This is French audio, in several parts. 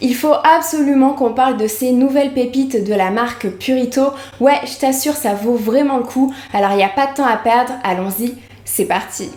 Il faut absolument qu'on parle de ces nouvelles pépites de la marque Purito. Ouais, je t'assure, ça vaut vraiment le coup. Alors il n'y a pas de temps à perdre, allons-y, c'est parti.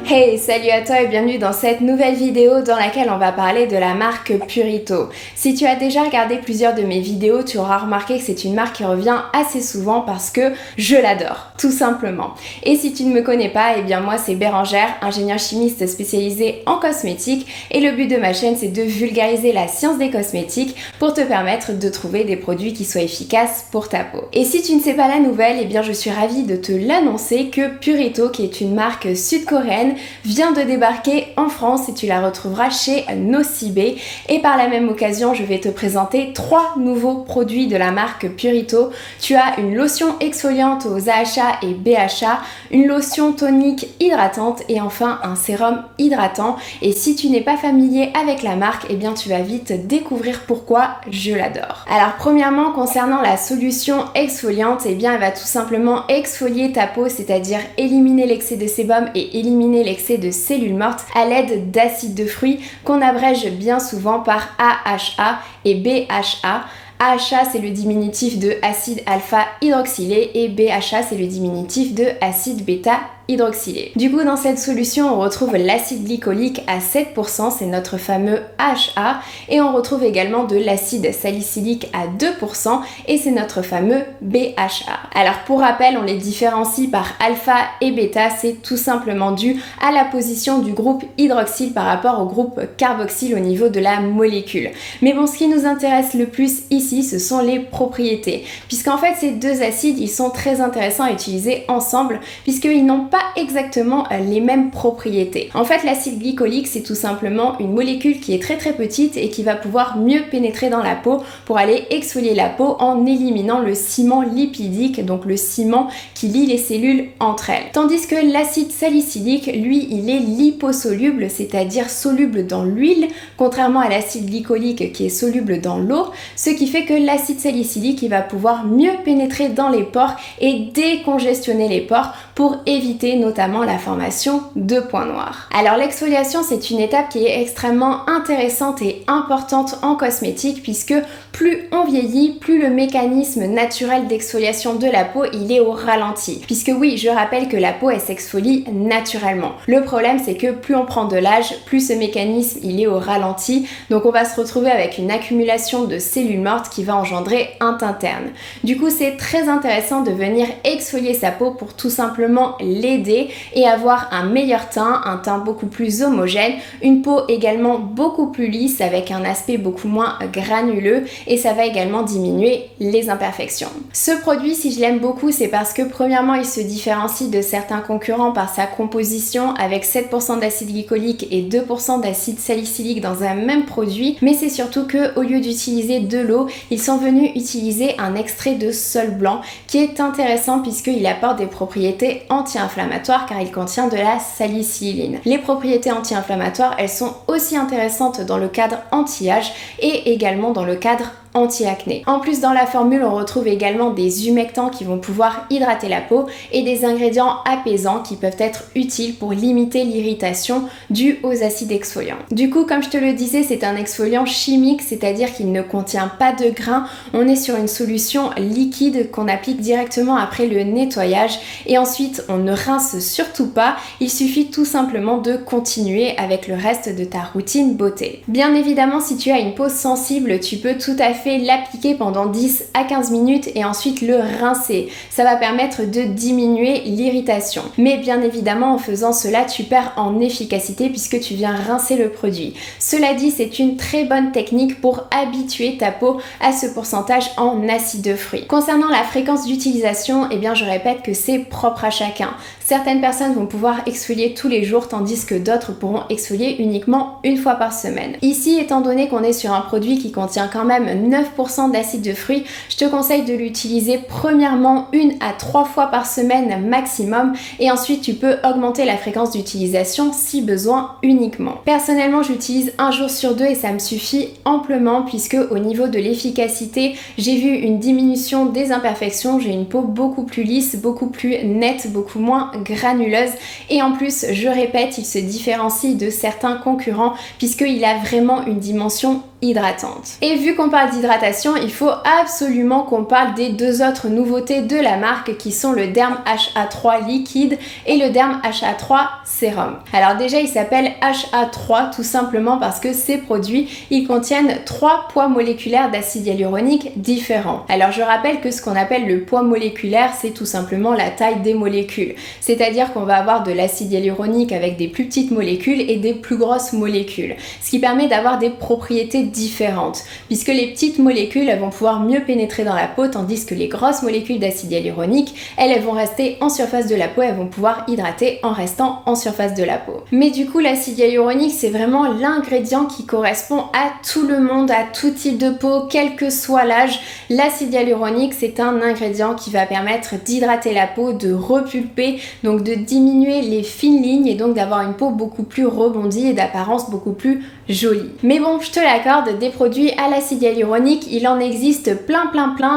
Hey, salut à toi et bienvenue dans cette nouvelle vidéo dans laquelle on va parler de la marque Purito. Si tu as déjà regardé plusieurs de mes vidéos, tu auras remarqué que c'est une marque qui revient assez souvent parce que je l'adore, tout simplement. Et si tu ne me connais pas, eh bien moi c'est Bérangère, ingénieure chimiste spécialisée en cosmétiques et le but de ma chaîne c'est de vulgariser la science des cosmétiques pour te permettre de trouver des produits qui soient efficaces pour ta peau. Et si tu ne sais pas la nouvelle, eh bien je suis ravie de te l'annoncer que Purito, qui est une marque sud-coréenne, vient de débarquer en France et tu la retrouveras chez Nocibé. Et par la même occasion, je vais te présenter 3 nouveaux produits de la marque Purito. Tu as une lotion exfoliante aux AHA et BHA, une lotion tonique hydratante et enfin un sérum hydratant. Et si tu n'es pas familier avec la marque, eh bien tu vas vite découvrir pourquoi je l'adore. Alors premièrement, concernant la solution exfoliante, eh bien elle va tout simplement exfolier ta peau, c'est-à-dire éliminer l'excès de sébum et éliminer l'excès de cellules mortes à l'aide d'acide de fruits qu'on abrège bien souvent par AHA et BHA. AHA c'est le diminutif de acide alpha hydroxylé et BHA c'est le diminutif de acide bêta hydroxylé. Du coup, dans cette solution, on retrouve l'acide glycolique à 7%, c'est notre fameux AHA, et on retrouve également de l'acide salicylique à 2%, et c'est notre fameux BHA. Alors pour rappel, on les différencie par alpha et bêta, c'est tout simplement dû à la position du groupe hydroxyle par rapport au groupe carboxyle au niveau de la molécule. Mais bon, ce qui nous intéresse le plus ici, ce sont les propriétés, puisqu'en fait ces deux acides, ils sont très intéressants à utiliser ensemble, puisqu'ils n'ont pas exactement les mêmes propriétés. En fait, l'acide glycolique, c'est tout simplement une molécule qui est très petite et qui va pouvoir mieux pénétrer dans la peau pour aller exfolier la peau en éliminant le ciment lipidique, donc le ciment qui lie les cellules entre elles. Tandis que l'acide salicylique, lui, il est liposoluble, c'est-à-dire soluble dans l'huile, contrairement à l'acide glycolique qui est soluble dans l'eau, ce qui fait que l'acide salicylique, il va pouvoir mieux pénétrer dans les pores et décongestionner les pores pour éviter notamment la formation de points noirs. Alors l'exfoliation, c'est une étape qui est extrêmement intéressante et importante en cosmétique puisque plus on vieillit, plus le mécanisme naturel d'exfoliation de la peau, il est au ralenti. Puisque oui, je rappelle que la peau, elle s'exfolie naturellement. Le problème, c'est que plus on prend de l'âge, plus ce mécanisme, il est au ralenti. Donc on va se retrouver avec une accumulation de cellules mortes qui va engendrer un teint terne. Du coup, c'est très intéressant de venir exfolier sa peau pour tout simplement l'aider et avoir un meilleur teint, un teint beaucoup plus homogène, une peau également beaucoup plus lisse avec un aspect beaucoup moins granuleux et ça va également diminuer les imperfections. Ce produit, si je l'aime beaucoup, c'est parce que premièrement, il se différencie de certains concurrents par sa composition avec 7% d'acide glycolique et 2% d'acide salicylique dans un même produit, mais c'est surtout que au lieu d'utiliser de l'eau, ils sont venus utiliser un extrait de sol blanc qui est intéressant puisqu'il apporte des propriétés anti-inflammatoires car il contient de la salicyline. Les propriétés anti-inflammatoires, elles sont aussi intéressantes dans le cadre anti-âge et également dans le cadre anti-acné. En plus, dans la formule, on retrouve également des humectants qui vont pouvoir hydrater la peau et des ingrédients apaisants qui peuvent être utiles pour limiter l'irritation due aux acides exfoliants. Du coup, comme je te le disais, c'est un exfoliant chimique, c'est-à-dire qu'il ne contient pas de grains. On est sur une solution liquide qu'on applique directement après le nettoyage et ensuite on ne rince surtout pas. Il suffit tout simplement de continuer avec le reste de ta routine beauté. Bien évidemment, si tu as une peau sensible, tu peux tout à fait l'appliquer pendant 10 à 15 minutes et ensuite le rincer. Ça va permettre de diminuer l'irritation. Mais bien évidemment, en faisant cela, tu perds en efficacité puisque tu viens rincer le produit. Cela dit, c'est une très bonne technique pour habituer ta peau à ce pourcentage en acide de fruits. Concernant la fréquence d'utilisation, eh bien je répète que c'est propre à chacun. Certaines personnes vont pouvoir exfolier tous les jours tandis que d'autres pourront exfolier uniquement une fois par semaine. Ici, étant donné qu'on est sur un produit qui contient quand même 9% d'acide de fruits, je te conseille de l'utiliser premièrement 1 à 3 fois par semaine maximum et ensuite tu peux augmenter la fréquence d'utilisation si besoin uniquement. Personnellement, j'utilise 1 jour sur 2 et ça me suffit amplement puisque au niveau de l'efficacité, j'ai vu une diminution des imperfections, j'ai une peau beaucoup plus lisse, beaucoup plus nette, beaucoup moins granuleuse et en plus, je répète, il se différencie de certains concurrents puisqu'il a vraiment une dimension hydratante. Et vu qu'on parle d'hydratation, il faut absolument qu'on parle des 2 autres nouveautés de la marque qui sont le Derm HA3 liquide et le Derm HA3 sérum. Alors déjà, il s'appelle HA3 tout simplement parce que ces produits, ils contiennent 3 poids moléculaires d'acide hyaluronique différents. Alors je rappelle que ce qu'on appelle le poids moléculaire, c'est tout simplement la taille des molécules. C'est-à-dire qu'on va avoir de l'acide hyaluronique avec des plus petites molécules et des plus grosses molécules. Ce qui permet d'avoir des propriétés différentes, puisque les petites molécules elles vont pouvoir mieux pénétrer dans la peau, tandis que les grosses molécules d'acide hyaluronique, elles vont rester en surface de la peau, elles vont pouvoir hydrater en restant en surface de la peau. Mais du coup, l'acide hyaluronique, c'est vraiment l'ingrédient qui correspond à tout le monde, à tout type de peau, quel que soit l'âge. L'acide hyaluronique, c'est un ingrédient qui va permettre d'hydrater la peau, de repulper, donc de diminuer les fines lignes et donc d'avoir une peau beaucoup plus rebondie et d'apparence beaucoup plus jolie. Mais bon, je te l'accorde, des produits à l'acide hyaluronique, il en existe plein.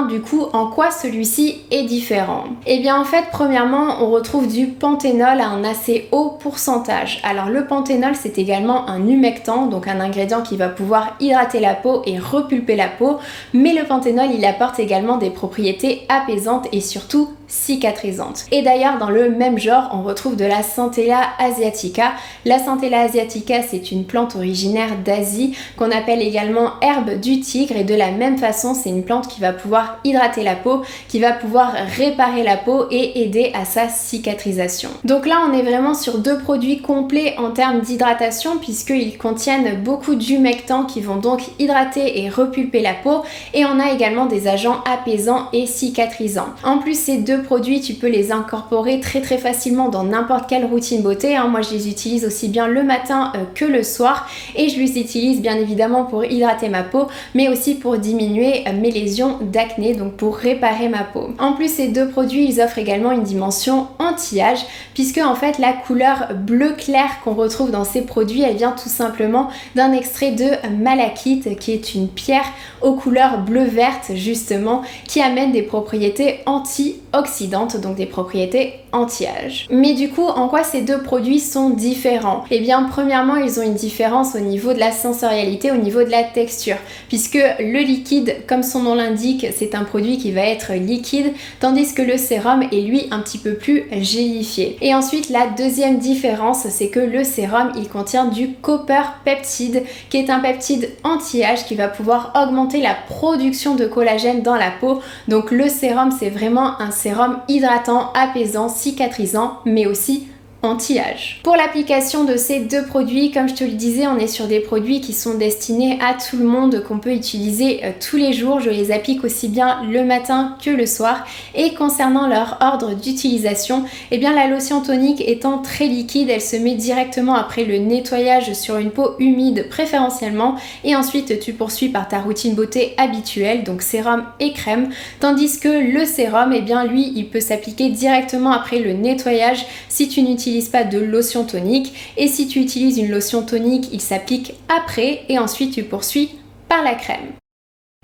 Du coup, en quoi celui-ci est différent? Eh bien en fait, premièrement, on retrouve du panthénol à un assez haut pourcentage. Alors le panthénol, c'est également un humectant, donc un ingrédient qui va pouvoir hydrater la peau et repulper la peau, mais le panthénol, il apporte également des propriétés apaisantes et surtout cicatrisantes. Et d'ailleurs, dans le même genre, on retrouve de la Centella asiatica. La Centella asiatica, c'est une plante originaire d'Asie qu'on appelle également herbe du tigre et de la même façon, c'est une plante qui va pouvoir hydrater la peau, qui va pouvoir réparer la peau et aider à sa cicatrisation. Donc là, on est vraiment sur 2 produits complets en termes d'hydratation puisqu'ils contiennent beaucoup d'humectants qui vont donc hydrater et repulper la peau et on a également des agents apaisants et cicatrisants. En plus, ces 2 produits, tu peux les incorporer très facilement dans n'importe quelle routine beauté. Moi, je les utilise aussi bien le matin que le soir et je les utilise bien évidemment pour hydrater ma peau, mais aussi pour diminuer mes lésions d'acné, donc pour réparer ma peau. En plus, ces 2 produits, ils offrent également une dimension anti-âge, puisque en fait, la couleur bleu clair qu'on retrouve dans ces produits, elle vient tout simplement d'un extrait de malachite, qui est une pierre aux couleurs bleu-verte justement, qui amène des propriétés antioxydantes, donc des propriétés anti-âge. Mais du coup, en quoi ces 2 produits sont différents? Eh bien, premièrement, ils ont une différence au niveau de la sensorialité, au niveau de la texture, puisque le liquide, comme son nom l'indique, c'est un produit qui va être liquide, tandis que le sérum est lui un petit peu plus gélifié. Et ensuite, la deuxième différence, c'est que le sérum, il contient du copper peptide, qui est un peptide anti-âge qui va pouvoir augmenter la production de collagène dans la peau. Donc le sérum, c'est vraiment un sérum hydratant, apaisant, cicatrisant, mais aussi anti-âge. Pour l'application de ces 2 produits, comme je te le disais, on est sur des produits qui sont destinés à tout le monde, qu'on peut utiliser tous les jours. Je les applique aussi bien le matin que le soir. Et concernant leur ordre d'utilisation, eh bien la lotion tonique étant très liquide, elle se met directement après le nettoyage sur une peau humide préférentiellement et ensuite tu poursuis par ta routine beauté habituelle, donc sérum et crème, tandis que le sérum, eh bien lui, il peut s'appliquer directement après le nettoyage si tu n'utilises pas de lotion tonique, et si tu utilises une lotion tonique, il s'applique après et ensuite tu poursuis par la crème.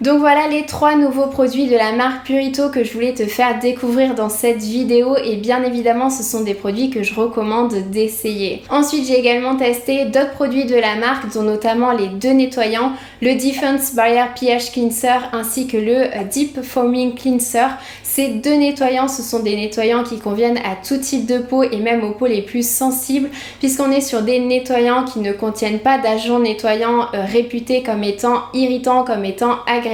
Donc voilà les 3 nouveaux produits de la marque Purito que je voulais te faire découvrir dans cette vidéo et bien évidemment ce sont des produits que je recommande d'essayer. Ensuite j'ai également testé d'autres produits de la marque dont notamment les 2 nettoyants, le Defense Barrier pH Cleanser ainsi que le Deep Foaming Cleanser. Ces 2 nettoyants, ce sont des nettoyants qui conviennent à tout type de peau et même aux peaux les plus sensibles puisqu'on est sur des nettoyants qui ne contiennent pas d'agents nettoyants réputés comme étant irritants, comme étant agressifs.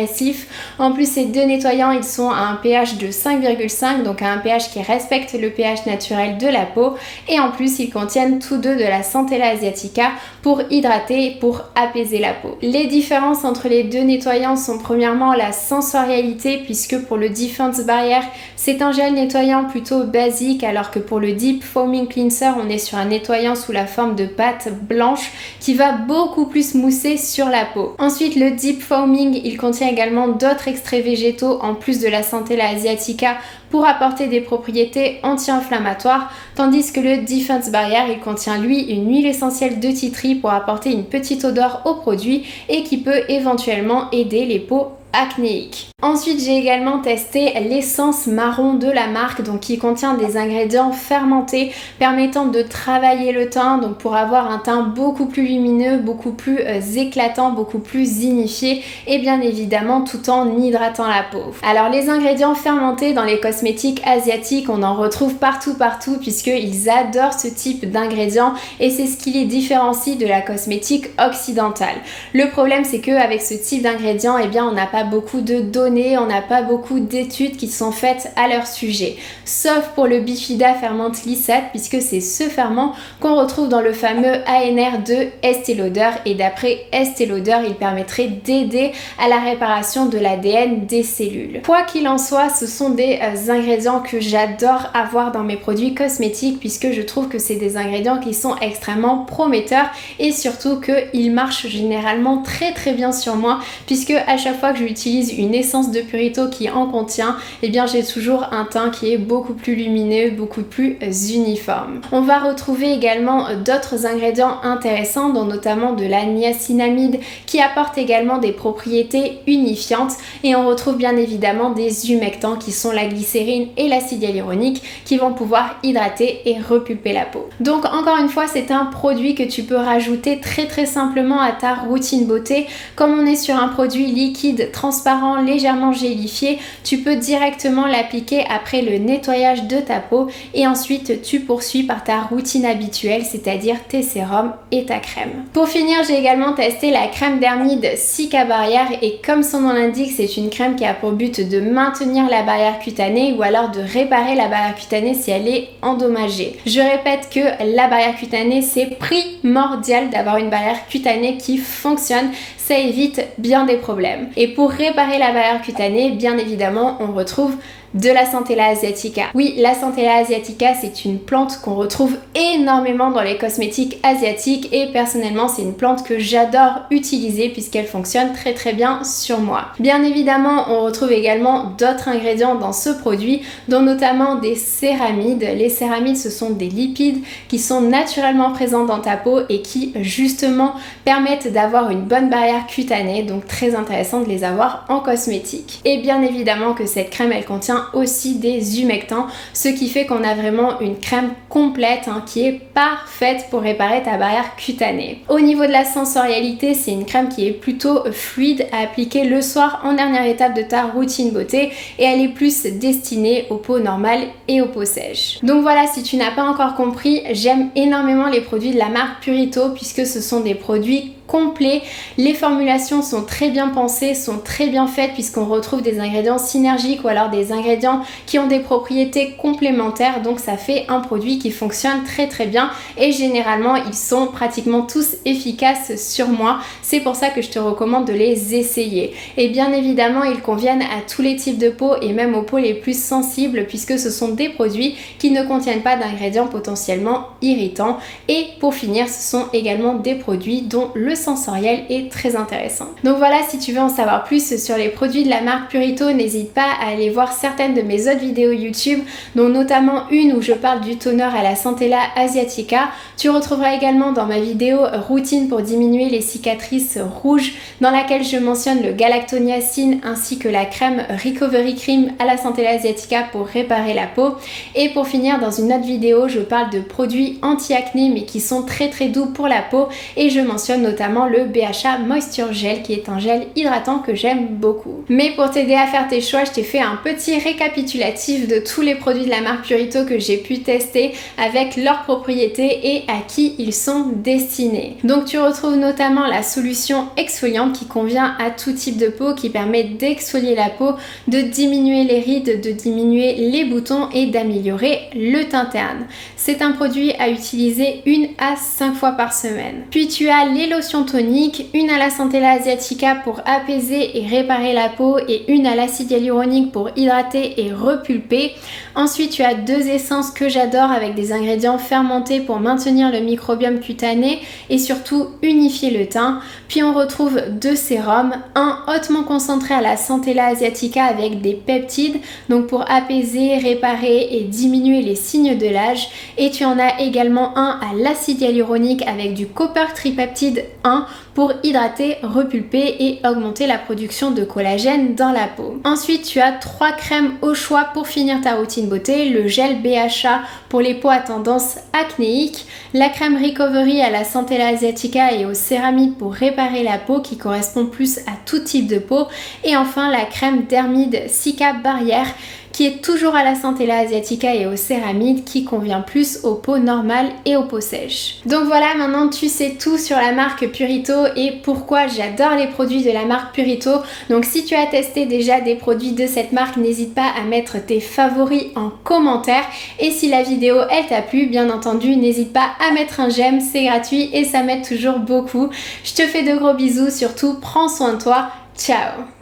En plus, ces 2 nettoyants, ils sont à un pH de 5,5, donc à un pH qui respecte le pH naturel de la peau. Et en plus, ils contiennent tous 2 de la Centella asiatica pour hydrater et pour apaiser la peau. Les différences entre les 2 nettoyants sont premièrement la sensorialité puisque pour le Defense Barrier, c'est un gel nettoyant plutôt basique alors que pour le Deep Foaming Cleanser, on est sur un nettoyant sous la forme de pâte blanche qui va beaucoup plus mousser sur la peau. Ensuite, le Deep Foaming, il contient contient également d'autres extraits végétaux en plus de la Centella asiatica pour apporter des propriétés anti-inflammatoires, tandis que le Defense Barrier, il contient lui une huile essentielle de tea tree pour apporter une petite odeur au produit et qui peut éventuellement aider les peaux acnéiques. Ensuite, j'ai également testé l'essence marron de la marque, donc qui contient des ingrédients fermentés permettant de travailler le teint, donc pour avoir un teint beaucoup plus lumineux, beaucoup plus éclatant, beaucoup plus unifié et bien évidemment tout en hydratant la peau. Alors les ingrédients fermentés dans les cosmétiques asiatiques, on en retrouve partout puisqu'ils adorent ce type d'ingrédients et c'est ce qui les différencie de la cosmétique occidentale. Le problème, c'est qu'avec ce type d'ingrédients, eh bien on n'a pas beaucoup de données, on n'a pas beaucoup d'études qui sont faites à leur sujet, sauf pour le Bifida ferment lysate puisque c'est ce ferment qu'on retrouve dans le fameux ANR de Estée Lauder et d'après Estée Lauder, il permettrait d'aider à la réparation de l'ADN des cellules. Quoi qu'il en soit, ce sont des ingrédients que j'adore avoir dans mes produits cosmétiques puisque je trouve que c'est des ingrédients qui sont extrêmement prometteurs et surtout qu'ils marchent généralement très bien sur moi puisque à chaque fois que j'utilise une essence de Purito qui en contient, eh bien j'ai toujours un teint qui est beaucoup plus lumineux, beaucoup plus uniforme. On va retrouver également d'autres ingrédients intéressants dont notamment de la niacinamide qui apporte également des propriétés unifiantes et on retrouve bien évidemment des humectants qui sont la glycérine et l'acide hyaluronique qui vont pouvoir hydrater et repulper la peau. Donc encore une fois, c'est un produit que tu peux rajouter très simplement à ta routine beauté. Comme on est sur un produit liquide, transparent, légèrement gélifié, tu peux directement l'appliquer après le nettoyage de ta peau et ensuite tu poursuis par ta routine habituelle, c'est-à-dire tes sérums et ta crème. Pour finir, j'ai également testé la crème dermide Cica Barrière et comme son nom l'indique, c'est une crème qui a pour but de maintenir la barrière cutanée ou alors de réparer la barrière cutanée si elle est endommagée. Je répète que la barrière cutanée, c'est primordial d'avoir une barrière cutanée qui fonctionne, ça évite bien des problèmes. Et pour réparer la barrière cutanée, bien évidemment, on retrouve de la Centella asiatica. Oui, la Centella asiatica, c'est une plante qu'on retrouve énormément dans les cosmétiques asiatiques et personnellement, c'est une plante que j'adore utiliser puisqu'elle fonctionne très bien sur moi. Bien évidemment, on retrouve également d'autres ingrédients dans ce produit, dont notamment des céramides. Les céramides, ce sont des lipides qui sont naturellement présents dans ta peau et qui justement permettent d'avoir une bonne barrière cutanée, donc très intéressant de les avoir en cosmétique. Et bien évidemment que cette crème, elle contient aussi des humectants, ce qui fait qu'on a vraiment une crème complète qui est parfaite pour réparer ta barrière cutanée. Au niveau de la sensorialité, c'est une crème qui est plutôt fluide à appliquer le soir en dernière étape de ta routine beauté et elle est plus destinée aux peaux normales et aux peaux sèches. Donc voilà, si tu n'as pas encore compris, j'aime énormément les produits de la marque Purito puisque ce sont des produits complets. Les formulations sont très bien pensées, sont très bien faites puisqu'on retrouve des ingrédients synergiques ou alors des ingrédients qui ont des propriétés complémentaires, donc ça fait un produit qui fonctionne très bien et généralement ils sont pratiquement tous efficaces sur moi. C'est pour ça que je te recommande de les essayer. Et bien évidemment, ils conviennent à tous les types de peau et même aux peaux les plus sensibles puisque ce sont des produits qui ne contiennent pas d'ingrédients potentiellement irritants. Et pour finir, ce sont également des produits dont le sensoriel est très intéressant. Donc voilà, si tu veux en savoir plus sur les produits de la marque Purito, n'hésite pas à aller voir certaines de mes autres vidéos YouTube, dont notamment une où je parle du toner à la Centella asiatica. Tu retrouveras également dans ma vidéo routine pour diminuer les cicatrices rouges, dans laquelle je mentionne le galactoniacine ainsi que la crème Recovery Cream à la Centella asiatica pour réparer la peau. Et pour finir, dans une autre vidéo, je parle de produits anti-acné mais qui sont très doux pour la peau et je mentionne notamment le BHA Moisture Gel qui est un gel hydratant que j'aime beaucoup. Mais pour t'aider à faire tes choix, je t'ai fait un petit récapitulatif de tous les produits de la marque Purito que j'ai pu tester avec leurs propriétés et à qui ils sont destinés. Donc tu retrouves notamment la solution exfoliante qui convient à tout type de peau, qui permet d'exfolier la peau, de diminuer les rides, de diminuer les boutons et d'améliorer le teint terne. C'est un produit à utiliser 1 à 5 fois par semaine. Puis tu as les lotions lotion tonique, une à la Centella asiatica pour apaiser et réparer la peau et une à l'acide hyaluronique pour hydrater et repulper. Ensuite, tu as 2 essences que j'adore avec des ingrédients fermentés pour maintenir le microbiome cutané et surtout unifier le teint. Puis on retrouve 2 sérums, un hautement concentré à la Centella asiatica avec des peptides, donc pour apaiser, réparer et diminuer les signes de l'âge. Et tu en as également un à l'acide hyaluronique avec du copper tripeptide 1 pour hydrater, repulper et augmenter la production de collagène dans la peau. Ensuite, tu as 3 crèmes au choix pour finir ta routine beauté. Le gel BHA pour les peaux à tendance acnéique, la crème Recovery à la Centella asiatica et aux céramides pour réparer la peau qui correspond plus à tout type de peau, et enfin la crème Dermide Cica Barrière qui est toujours à la Centella asiatica et aux céramides, qui convient plus aux peaux normales et aux peaux sèches. Donc voilà, maintenant tu sais tout sur la marque Purito et pourquoi j'adore les produits de la marque Purito. Donc si tu as testé déjà des produits de cette marque, n'hésite pas à mettre tes favoris en commentaire. Et si la vidéo elle t'a plu, bien entendu, n'hésite pas à mettre un j'aime, c'est gratuit et ça m'aide toujours beaucoup. Je te fais de gros bisous, surtout prends soin de toi. Ciao!